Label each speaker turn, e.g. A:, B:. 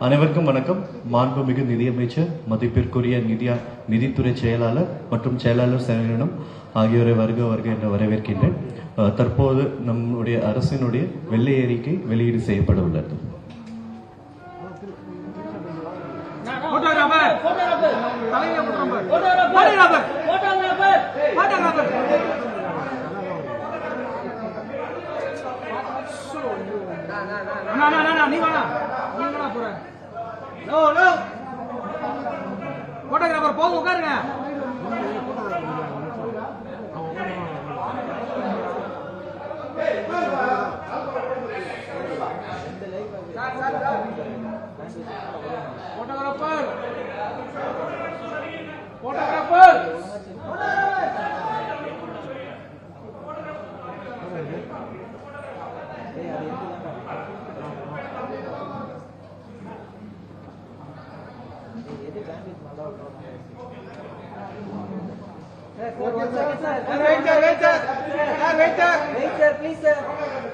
A: அனைவருக்கும் வணக்கம். மாண்புமிகு நிதியமைச்சர், மதிப்பிற்குரிய நிதித்துறை செயலாளர் மற்றும் செயலாளர் செயலனம் ஆகியோரை வருக என்று வரவேற்கின்றேன். தற்போது நம்முடைய அரசினுடைய வெள்ளை அறிக்கை வெளியீடு செய்யப்பட உள்ளது.
B: போட்டோகிராஃபர் போக உட்காருங்க. Photographer photographer Wait, sir, please, sir.